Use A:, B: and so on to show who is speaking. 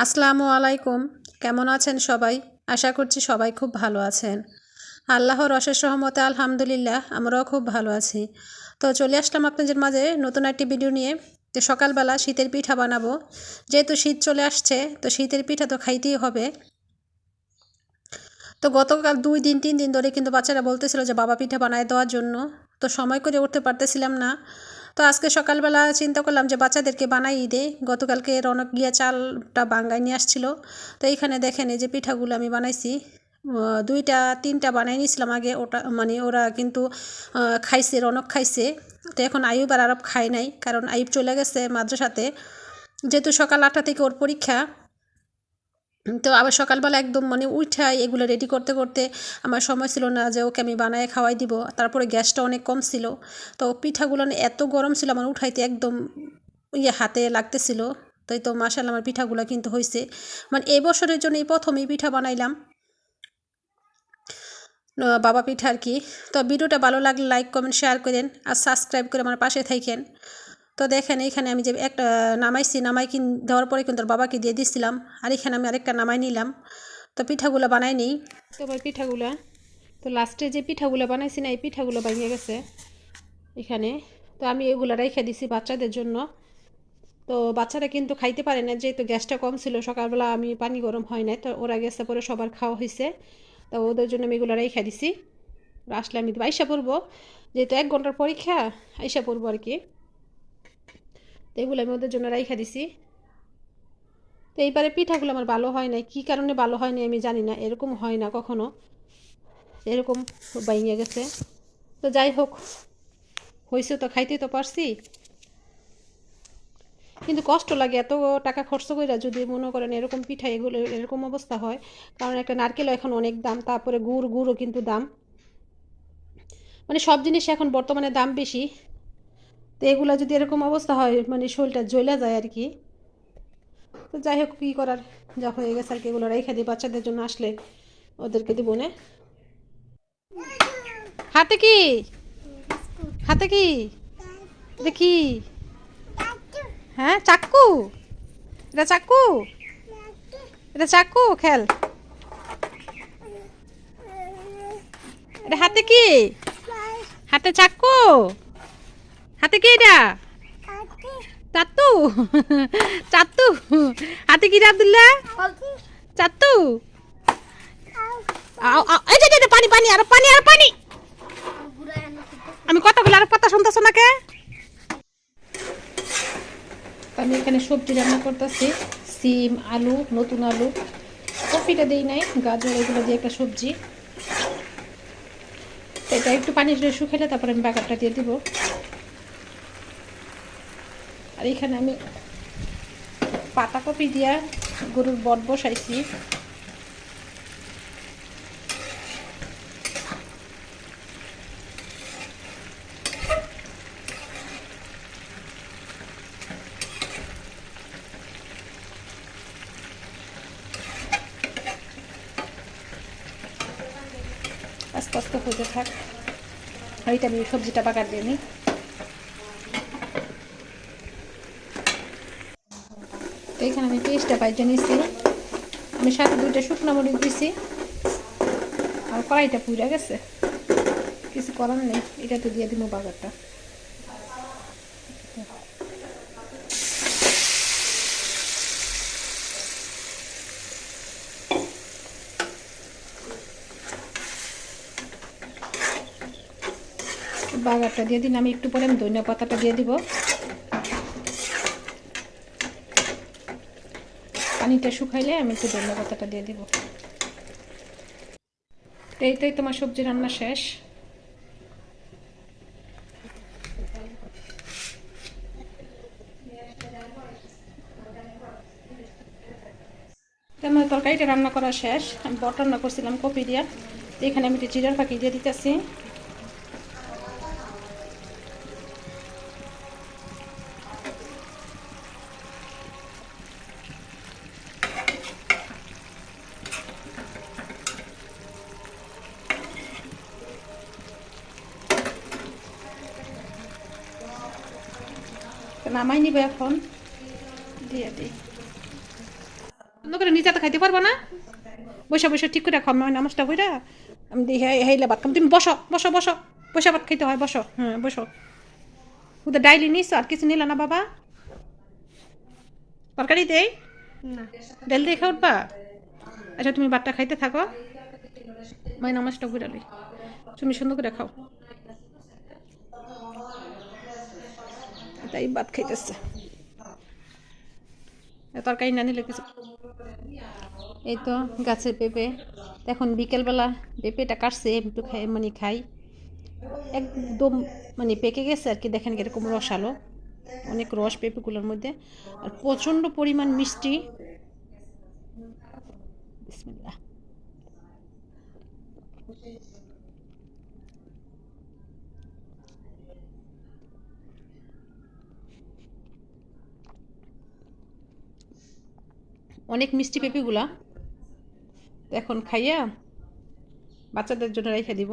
A: আসসালামু আলাইকুম। কেমন আছেন সবাই? আশা করছি সবাই খুব ভালো আছেন। আল্লাহর অশেষ রহমতে আলহামদুলিল্লাহ আমরাও খুব ভালো আছি। তো চলে আসলাম আপনাদের মাঝে নতুন একটি ভিডিও নিয়ে। তো সকালবেলা শীতের পিঠা বানাবো। যেহেতু শীত চলে আসছে তো শীতের পিঠা তো খাইতেই হবে। তো গতকাল 2 দিন 3 দিন ধরে কিন্তু বাচ্চারা বলতেছিল যে বাবা পিঠা বানায় দেওয়ার জন্য। তো সময় করে উঠতে পারতেছিলাম না। তো আজকে সকালবেলা চিন্তা করলাম যে বাচ্চাদেরকে বানাই দেই। গতকালকে রনক গিয়া চালটা বাঙ্গায় নিয়ে আসছিল। তো এইখানে দেখেন এই যে পিঠাগুলো আমি বানাইছি। 2টা 3টা বানাই নিয়েছিলাম আগে, ওটা মানে ওরা কিন্তু খাইছে, রনক খাইছে। তো এখন আইয়ুব আর আরব খায় নাই, কারণ আইয়ুব চলে গেছে মাদ্রাসাতে, যেহেতু সকাল 8টা থেকে ওর পরীক্ষা। তো আবার সকালবেলা একদম মানে উঠাই এগুলো রেডি করতে করতে আমার সময় ছিল না যে ওকে আমি বানায় খাওয়াই দিব। তারপরে গ্যাসটা অনেক কম ছিল। তো পিঠাগুলো এত গরম ছিল আমার উঠাইতে একদম হাতে লাগতেছিল। তাই তো মাশাআল্লাহ আমার পিঠাগুলো কিন্তু হয়েছে। মানে এই বছরের জন্য এই প্রথম এই পিঠা বানাইলাম, বাবা পিঠা আর কি। তো ভিডিওটা ভালো লাগলে লাইক কমেন্ট শেয়ার করেন আর সাবস্ক্রাইব করে আমার পাশে থাকেন। তো দেখেন এইখানে আমি যে একটা নামাইছি, দেওয়ার পরে কিন্তু বাবাকে দিয়ে দিচ্ছিলাম। আর এখানে আমি আরেকটা নামাই নিলাম। তো পিঠাগুলো বানাই নিই। তো এবার পিঠাগুলো, তো লাস্টে যে পিঠাগুলো বানাইছি না, এই পিঠাগুলো ভেঙে গেছে এখানে। তো আমি এগুলো রেখে দিছি বাচ্চাদের জন্য। তো বাচ্চারা কিন্তু খাইতে পারে না, যেহেতু গ্যাসটা কম ছিল। সকালবেলা আমি পানি গরম হয় নাই, তো ওরা গেছে পরে সবার খাওয়া হয়েছে। তো ওদের জন্য আমি এগুলো রেখে দিছি। আসলে আমি আইসা পড়বো, যেহেতু 1 ঘন্টার পরীক্ষা, আইসা পড়বো আর কি। তো এগুলো আমি ওদের জন্য রেখে দিছি। তো এইবারে পিঠাগুলো আমার ভালো হয় নাই, কী কারণে ভালো হয়নি আমি জানি না। এরকম হয় না কখনো, এরকম বাইঙে গেছে। তো যাই হোক, হয়েছে তো, খাইতেই তো পারছি। কিন্তু কষ্ট লাগে এত টাকা খরচ করে যদি মনে করেন এরকম পিঠা এগুলো এরকম অবস্থা হয়। কারণ একটা নারকেলও এখন অনেক দাম, তারপরে গুড়ও কিন্তু দাম। মানে সব জিনিস এখন বর্তমানে দাম বেশি। তো এগুলো যদি এরকম অবস্থা হয় মানে শরীরটা জ্বলে যায় আর কি। তো যাই হোক, কী করার, যা হয়ে গেছে আর কি। এগুলো রেখে দিই, বাচ্চাদের জন্য আসলে ওদেরকে দিব না। হাতে কি, হাতে কি দেখি? হ্যাঁ চাক্কু, এটা চাক্কু, এটা চাক্কু খেল। এটা হাতে কি? হাতে চাক্কু, হাতে কি এটা? চাত্তু, চাত্তু হাতে কি রে আব্দুল্লাহ? চাত্তু। এই যে পানি পানি আর পানি আর পানি। আমি কথাগুলো আর কথা শুনতেছ না কে? আমি এখানে সবজি রান্না করতেছি, সিম আলু, নতুন আলু, কপিটা দিই নাই, গাজর, এগুলো দিয়ে একটা সবজি। এটা একটু পানি শুকাইলে তারপরে আমি বাগারটা দিয়ে দিব। আর এখানে আমি পাতাকপি দিয়া গরুর বট বসাইছি। আস্তে আস্তে হতে থাক, এইটা আমি সবজিটা বাগার দিয়ে নিই। তো এখানে আমি পেঁয়াজটা বাইজে নিয়েছি, আমি সাথে 2টা শুকনো মরিচ দিছি। আর কড়াইটা পুড়ে গেছে, কিছু করার নেই, এটা তো দিয়ে দিব বাগারটা। বাগারটা দিয়ে দিন, আমি একটু পরে আমি ধনিয়া পাতাটা দিয়ে দিব। পানিটা শুকাইলে আমি একটু ধনিয়া পাতাটা দিয়ে দিব। এইটাই তোমার সবজি রান্না শেষ। আমার তরকারিটা রান্না করা শেষ। আমি বট রান্না করছিলাম কপি দিয়া। তো এখানে আমি একটু জিরার ফাঁকি দিয়ে দিতেছি। নামাই নিবে এখন, দিয়ে দিই। অন্য করে নিজে তো খাইতে পারবো না, বসে বসে ঠিক করে খাও, আমি নামাজটা বইরা আমি হেইলে ভাত খাম, তুমি বসো বসো বসো, বসে ভাত খাইতে হয়, বসো, হ্যাঁ বসো। ওদের ডাইলি নিস আর কিছু নিল না বাবা? তরকারি দেই, ডাল দিয়ে খাও উঠবা? আচ্ছা তুমি ভাতটা খাইতে থাকো, আমি নামাজটা বইরা লই, তুমি সুন্দর করে খাও। তাই ভাত খাইতেছে, তরকারি না নিলে কিছু। এই তো গাছের পেঁপে, এখন বিকেলবেলা পেঁপেটা কাটছে একটু খাই, মানে খাই, একদম মানে পেকে গেছে আর কি, দেখেন কিরকম রসালো, অনেক রস পেঁপেগুলোর মধ্যে, আর প্রচণ্ড পরিমাণ মিষ্টি। বিসমিল্লাহ। অনেক মিষ্টি পেঁপেগুলা, এখন খাইয়া বাচ্চাদের জন্য রেখে দিব।